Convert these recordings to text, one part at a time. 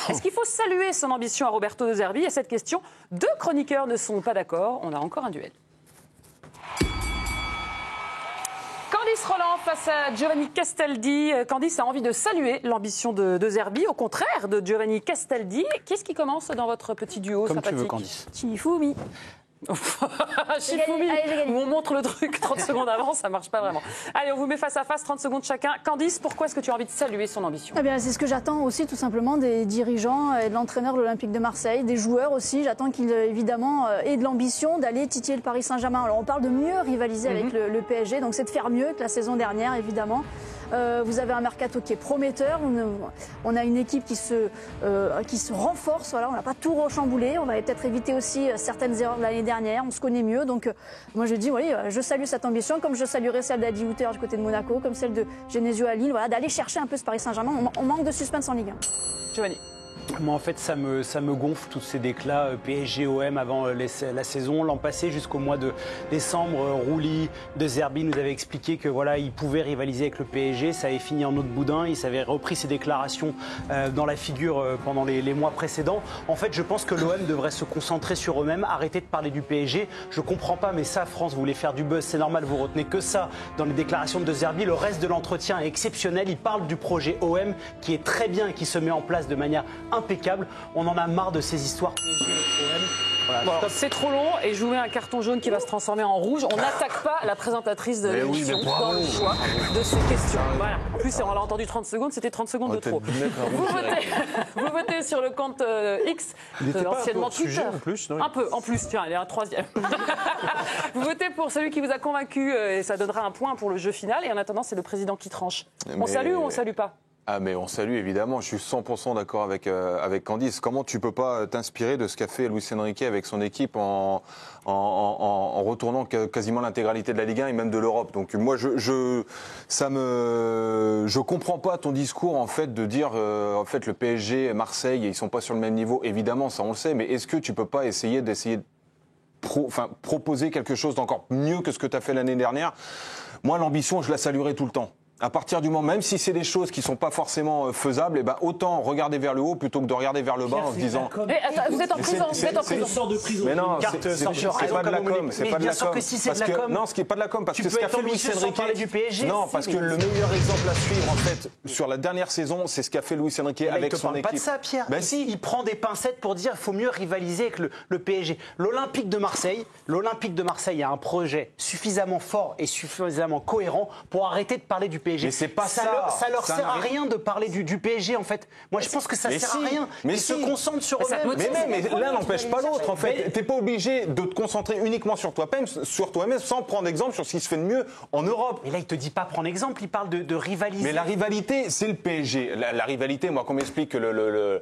Est-ce qu'il faut saluer son ambition à Roberto De Zerbi? À cette question, deux chroniqueurs ne sont pas d'accord. On a encore un duel. Candice Roland face à Giovanni Castaldi. Candice a envie de saluer l'ambition de Zerbi, au contraire de Giovanni Castaldi. Qu'est-ce qui commence dans votre petit duo Comme sympathique? tu veux, Candice. Shifumi. Shifumi, où on montre le truc 30 secondes avant, ça marche pas vraiment. Allez, on vous met face à face, 30 secondes chacun. Candice, pourquoi est-ce que tu as envie de saluer son ambition? Eh bien, c'est ce que j'attends aussi, tout simplement, des dirigeants et de l'entraîneur de l'Olympique de Marseille, des joueurs aussi. J'attends qu'ils, évidemment, aient de l'ambition d'aller titiller le Paris Saint-Germain. Alors, on parle de mieux rivaliser avec le PSG, donc c'est de faire mieux que la saison dernière, évidemment. Vous avez un mercato qui est prometteur. On a une équipe qui se renforce. Voilà, on n'a pas tout rechamboulé. On va peut-être éviter aussi certaines erreurs de l'année dernière. On se connaît mieux. Donc, moi, je dis, oui, je salue cette ambition, comme je saluerai celle d'Adi Hütter du côté de Monaco, comme celle de Genesio à Lille. Voilà, d'aller chercher un peu ce Paris Saint-Germain. On manque de suspense en Ligue 1. Giovanni. Moi, en fait, ça me gonfle tous ces déclats PSG-OM avant la saison. L'an passé, jusqu'au mois de décembre, Rouli, De Zerbi nous avait expliqué que voilà, il pouvait rivaliser avec le PSG. Ça avait fini en eau de boudin. Il s'avait repris ses déclarations dans la figure pendant les mois précédents. En fait, je pense que l'OM devrait se concentrer sur eux-mêmes, arrêter de parler du PSG. Je comprends pas, mais ça, France voulait faire du buzz, c'est normal. Vous retenez que ça dans les déclarations de De Zerbi. Le reste de l'entretien est exceptionnel. Il parle du projet OM qui est très bien et qui se met en place de manière impeccable. On en a marre de ces histoires PSG-OM. Voilà, bon, c'est trop long et je vous mets un carton jaune qui va se transformer en rouge. On n'attaque pas la présentatrice de l'émission dans le choix de ces questions. Voilà. En plus, on l'a entendu 30 secondes, c'était 30 secondes de trop. Vous votez sur le compte X, anciennement Twitter. En plus, non, un peu, en plus, tiens, il est un troisième. Vous votez pour celui qui vous a convaincu et ça donnera un point pour le jeu final. Et en attendant, c'est le président qui tranche. On salue ou on salue pas? Ah mais on salue évidemment, je suis 100% d'accord avec Candice. Comment tu peux pas t'inspirer de ce qu'a fait Luis Enrique avec son équipe en retournant quasiment l'intégralité de la Ligue 1 et même de l'Europe. Donc moi je comprends pas ton discours en fait de dire en fait le PSG, Marseille, ils sont pas sur le même niveau. Évidemment, ça on le sait, mais est-ce que tu peux pas essayer de proposer quelque chose d'encore mieux que ce que tu as fait l'année dernière? Moi l'ambition, je la saluerai tout le temps. À partir du moment, même si c'est des choses qui sont pas forcément faisables, et ben autant regarder vers le haut plutôt que de regarder vers le bas en se disant. Vous êtes en prison, vous êtes en prison. Sort de prison. Mais non, c'est pas de la com, c'est pas de la com. Bien sûr que si c'est de la com. Non, ce qui est pas de la com, parce que ce qu'a fait Luis Enrique. Du PSG. Non, parce que le meilleur exemple à suivre en fait sur la dernière saison, c'est ce qu'a fait Luis Enrique avec son équipe. Pas de ça, Pierre. Ben si, il prend des pincettes pour dire qu'il faut mieux rivaliser avec le PSG. L'Olympique de Marseille a un projet suffisamment fort et suffisamment cohérent pour arrêter de parler du PSG. Mais c'est pas ça. Ça leur sert à rien de parler du PSG en fait. Moi je pense que ça sert à rien. Ils se concentrent sur eux-mêmes. Mais l'un n'empêche pas l'autre en fait. T'es pas obligé de te concentrer uniquement sur toi-même sans prendre exemple sur ce qui se fait de mieux en Europe. Mais là il te dit pas prendre exemple, il parle de rivaliser. Mais la rivalité c'est le PSG. La rivalité, moi qu'on m'explique que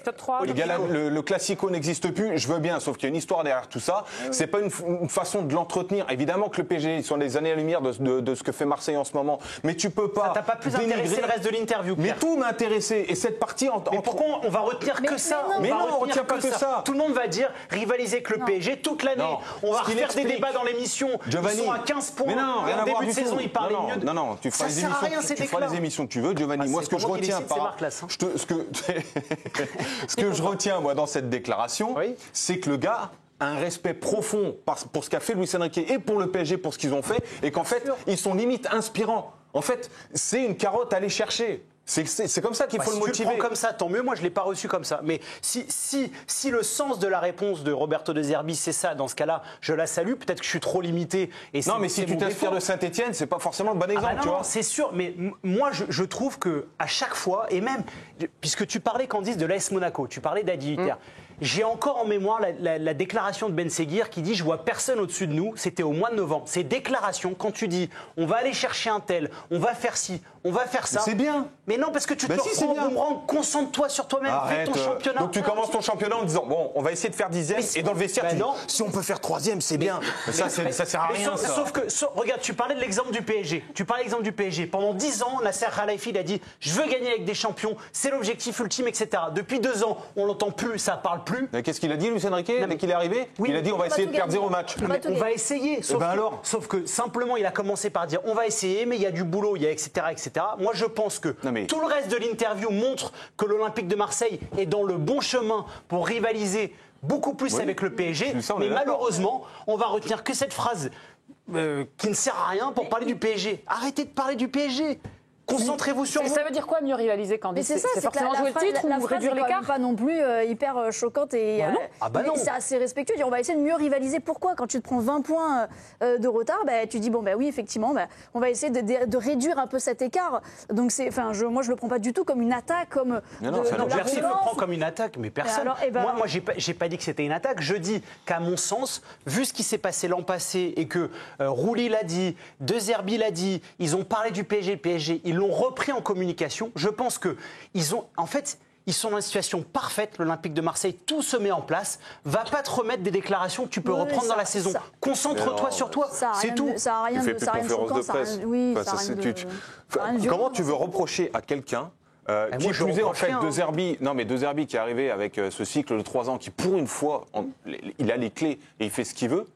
Top 3, le classico n'existe plus, je veux bien, sauf qu'il y a une histoire derrière tout ça. C'est pas une façon de l'entretenir. Évidemment que le PSG, ils sont des années-lumière de ce que fait Marseille en ce moment. Mais tu peux pas. Ça t'a pas plus intéressé le reste de l'interview, Pierre. Mais tout m'a intéressé. Et cette partie Mais pourquoi on va retenir que ça? Mais non, on retient pas que ça. Tout le monde va dire rivaliser avec le PSG toute l'année. On va refaire des débats dans l'émission. Ils sont à 15 points. Mais non, rien à voir du tout. En début de saison, ils parlaient mieux. Non, tu feras les émissions que tu veux, Giovanni. Moi, ce que je retiens ce que je retiens moi dans cette déclaration, c'est que le gars a un respect profond pour ce qu'a fait Luis Enrique et pour le PSG, pour ce qu'ils ont fait, et qu'en fait, ils sont limite inspirants. En fait, c'est une carotte à aller chercher. C'est comme ça qu'il faut le motiver. Si tu le prends comme ça, tant mieux. Moi, je ne l'ai pas reçu comme ça. Mais si le sens de la réponse de Roberto De Zerbi, c'est ça, dans ce cas-là, je la salue. Peut-être que je suis trop limité. Non, mais si tu t'inspires de Saint-Etienne, c'est pas forcément le bon exemple, tu vois. C'est sûr. Mais moi, je trouve qu'à chaque fois, et même, puisque tu parlais, Candice, de l'AS Monaco, tu parlais d'Adi Hütter. J'ai encore en mémoire la déclaration de Ben Seguir qui dit « Je vois personne au-dessus de nous ». C'était au mois de novembre. Ces déclarations, quand tu dis « On va aller chercher un tel, on va faire ci, on va faire ça ». C'est bien. Mais non, parce que tu te reprends au boomerang. Concentre-toi sur toi-même. Fais ton championnat. Donc tu commences ton championnat en disant « Bon, on va essayer de faire 10e ». Et dans le vestiaire, tu dis « Si on peut faire 3e, c'est bien ». Ça sert à rien, ça. Sauf que, regarde, tu parlais de l'exemple du PSG. Pendant 10 ans, Nasser Khelaïfi a dit « Je veux gagner avec des champions. C'est l'objectif ultime, etc. » Depuis 2 ans, on l'entend plus, ça parle plus. Qu'est-ce qu'il a dit, Luis Enrique, dès qu'il est arrivé? Il a dit on va essayer de perdre 0 match. On va essayer. Sauf que simplement, il a commencé par dire on va essayer, mais il y a du boulot, il y a etc. etc. Moi, je pense que tout le reste de l'interview montre que l'Olympique de Marseille est dans le bon chemin pour rivaliser beaucoup plus avec le PSG. Mais malheureusement, on va retenir que cette phrase qui ne sert à rien pour parler du PSG. Arrêtez de parler du PSG. Concentrez-vous sur vous. Ça veut dire quoi mieux rivaliser, Candice? C'est forcément jouer le titre ou réduire l'écart? Pas non plus hyper choquante et c'est assez respectueux. On va essayer de mieux rivaliser. Pourquoi? Quand tu te prends 20 points de retard, tu dis bon oui effectivement, on va essayer de réduire un peu cet écart. Donc moi je le prends pas du tout comme une attaque, comme personne le prend comme une attaque, mais personne. Alors, moi j'ai pas dit que c'était une attaque. Je dis qu'à mon sens, vu ce qui s'est passé l'an passé et que Rouli l'a dit, De Zerbi l'a dit, ils ont parlé du PSG, ils l'ont repris en communication. Je pense que ils sont dans une situation parfaite, l'Olympique de Marseille, tout se met en place. Va pas te remettre des déclarations que tu peux reprendre dans la saison. Concentre-toi sur toi, c'est tout. Ça n'a rien de choquant. Comment tu veux reprocher à quelqu'un qui plus est en fait De Zerbi, De Zerbi qui est arrivé avec ce cycle de 3 ans qui pour une fois, il a les clés et il fait ce qu'il veut.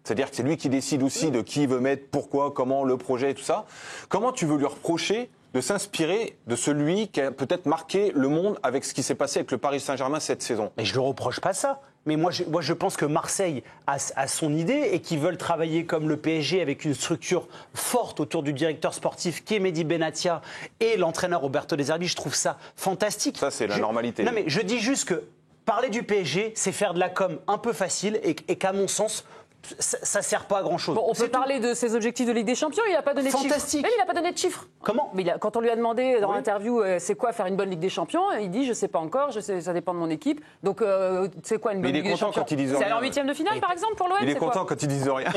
C'est-à-dire que c'est lui qui décide aussi de qui il veut mettre, pourquoi, comment, le projet et tout ça. Comment tu veux lui reprocher de s'inspirer de celui qui a peut-être marqué le monde avec ce qui s'est passé avec le Paris Saint-Germain cette saison? Mais je ne le reproche pas ça. Mais moi, je pense que Marseille a son idée et qu'ils veulent travailler comme le PSG avec une structure forte autour du directeur sportif qui est Mehdi Benatia et l'entraîneur Roberto De Zerbi. Je trouve ça fantastique. Ça, c'est la normalité. Non, mais je dis juste que parler du PSG, c'est faire de la com un peu facile et qu'à mon sens, ça ne sert pas à grand-chose. On peut parler de ses objectifs de Ligue des Champions, il n'a pas donné de chiffres. Fantastique. Il n'a pas donné de chiffres. Comment? Mais quand on lui a demandé dans l'interview c'est quoi faire une bonne Ligue des Champions, il dit je ne sais pas encore, ça dépend de mon équipe. Donc c'est quoi une bonne Ligue des Champions? C'est aller en 8e de finale par exemple pour l'OM? Il est content quand ils disent rien.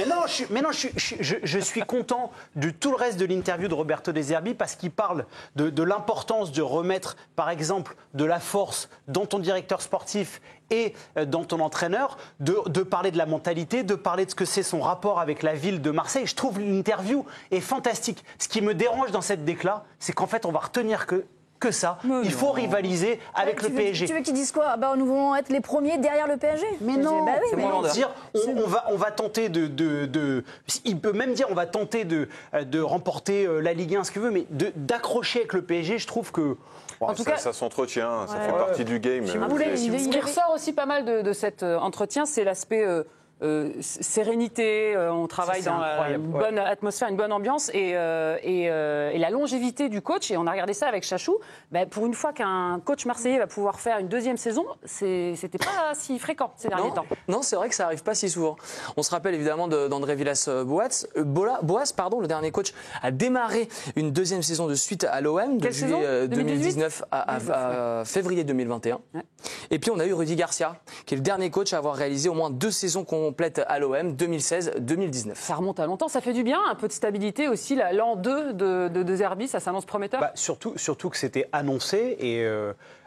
Je suis content de tout le reste de l'interview de Roberto De Zerbi parce qu'il parle de l'importance de remettre par exemple de la force dans ton directeur sportif et dans ton entraîneur, de parler de la mentalité, de parler de ce que c'est son rapport avec la ville de Marseille. Je trouve l'interview est fantastique. Ce qui me dérange dans cette déclat, c'est qu'en fait, on va retenir que ça. Il faut rivaliser avec le PSG. Tu veux qu'ils disent quoi? Nous voulons être les premiers derrière le PSG. Mais non, on va tenter il peut même dire on va tenter de remporter la Ligue 1, ce qu'il veut, mais d'accrocher avec le PSG, je trouve que... En tout cas, ça s'entretient, ça fait partie du game. Ce qui ressort aussi pas mal de cet entretien, c'est l'aspect sérénité, on travaille dans une bonne atmosphère, une bonne ambiance et la longévité du coach. Et on a regardé ça avec Chachou. Pour une fois qu'un coach marseillais va pouvoir faire une 2e saison, c'était pas si fréquent ces derniers temps. Non, c'est vrai que ça arrive pas si souvent. On se rappelle évidemment d'André Villas-Boas. Le dernier coach, a démarré une 2e saison de suite à l'OM de juillet 2019 à février 2021. Ouais. Et puis on a eu Rudy Garcia, qui est le dernier coach à avoir réalisé au moins 2 saisons complète à l'OM, 2016-2019. Ça remonte à longtemps, ça fait du bien, un peu de stabilité aussi. L'an 2 de Zerbi, ça s'annonce prometteur. Surtout que c'était annoncé et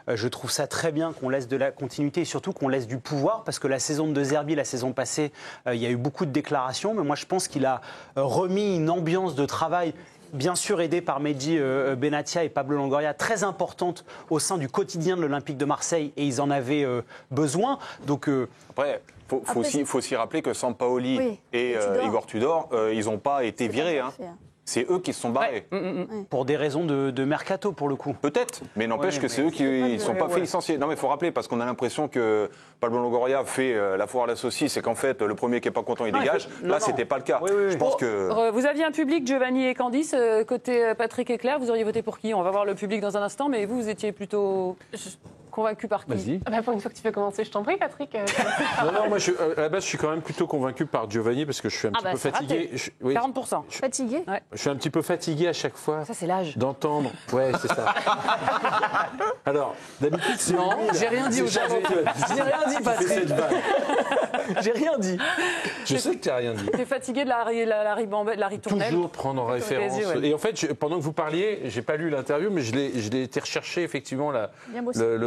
je trouve ça très bien qu'on laisse de la continuité et surtout qu'on laisse du pouvoir parce que la saison de Zerbi, la saison passée, il y a eu beaucoup de déclarations, mais moi je pense qu'il a remis une ambiance de travail bien sûr aidé par Mehdi Benatia et Pablo Longoria, très importante au sein du quotidien de l'Olympique de Marseille et ils en avaient besoin. Donc, Après, il faut aussi rappeler que Sampaoli et Igor Tudor, ils n'ont pas été virés. C'est eux qui se sont barrés. Pour des raisons de mercato, pour le coup. Peut-être, mais n'empêche que c'est eux qui ne sont pas fait licencier. Non, mais il faut rappeler, parce qu'on a l'impression que Pablo Longoria fait la foire à la saucisse et qu'en fait, le premier qui n'est pas content, il dégage. Là, ce n'était pas le cas. Je pense que... Vous aviez un public, Giovanni et Candice, côté Patrick et Claire. Vous auriez voté pour qui? On va voir le public dans un instant, mais vous étiez plutôt... Convaincu par qui? Vas-y. Pour une fois que tu peux commencer, je t'en prie, Patrick. Non, moi, à la base, je suis quand même plutôt convaincu par Giovanni parce que je suis un petit peu fatigué. 40%. Fatigué? Je suis un petit peu fatigué à chaque fois. Ça, c'est l'âge. D'entendre. Ouais, c'est ça. Alors, d'habitude, c'est. Non, j'ai rien dit aujourd'hui. J'ai rien dit, Patrick. J'ai rien dit. Je sais que tu n'as rien dit. Tu es fatigué de la ritournelle. Toujours prendre en référence. Et en fait, pendant que vous parliez, je n'ai pas lu l'interview, mais je l'ai été rechercher effectivement le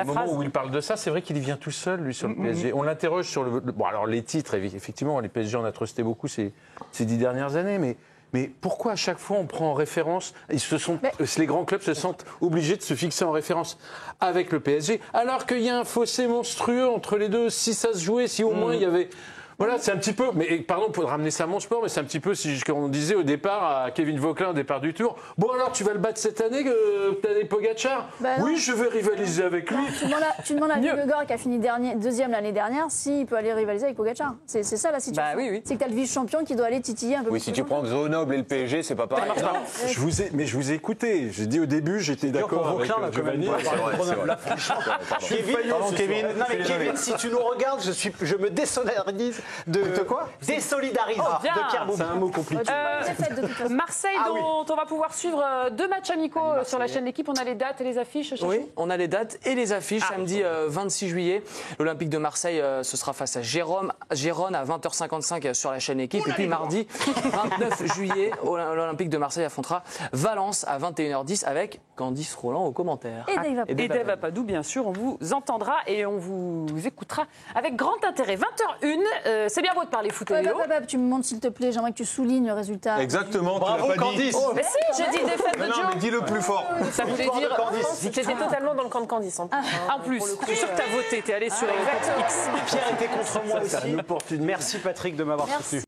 moment où il parle de ça. C'est vrai qu'il y vient tout seul, lui, sur le PSG. On l'interroge sur bon, alors les titres, effectivement, les PSG en a trusté beaucoup ces 10 dernières années, mais Mais pourquoi à chaque fois on prend en référence, les grands clubs se sentent obligés de se fixer en référence avec le PSG, alors qu'il y a un fossé monstrueux entre les deux, si ça se jouait, si au moins il y avait... Voilà, c'est un petit peu, mais pardon pour ramener ça à mon sport, mais c'est un petit peu si on disait au départ à Kevin Vauquelin au départ du Tour, bon alors tu vas le battre cette année, Pogacar? Oui, je vais rivaliser avec lui. Tu demandes à Vingegaard qui a fini deuxième l'année dernière s'il peut aller rivaliser avec Pogacar. C'est ça la situation. Oui. C'est que tu as le vice-champion qui doit aller titiller un peu plus. Oui, si tu prends Grenoble et le PSG, c'est pas pareil. Je vous ai écouté. J'ai dit au début, j'étais d'accord avec Giovanni. Kevin, non mais Kevin, si tu nous regardes, je me désolidarise de quoi? Désolidarise de Kerboum. C'est un mot compliqué. Marseille, dont on va pouvoir suivre 2 matchs amicaux sur la chaîne L'équipe. On a les dates et les affiches. Oui, on a les dates et les affiches. Samedi 26 juillet, l'Olympique de Marseille, ce sera face à Gérone à 20h55 sur la chaîne Équipe. Et puis mardi 29 juillet, l'Olympique de Marseille affrontera Valence à 21h10 avec Candice Roland aux commentaires. Et Dave Apadou, bien sûr, on vous entendra et on vous écoutera avec grand intérêt. 20h01, c'est bien beau de parler foot. Tu me montres s'il te plaît, j'aimerais que tu soulignes le résultat. Exactement, bravo Candice. Mais si, j'ai dit défaite de Joe. Non, mais dis-le plus fort. Ça voulait dire J'étais totalement dans le camp de Candice. En plus, je suis sûr que t'as voté, t'es allé sur X. Pierre était contre moi aussi. Merci Patrick de m'avoir soutenu.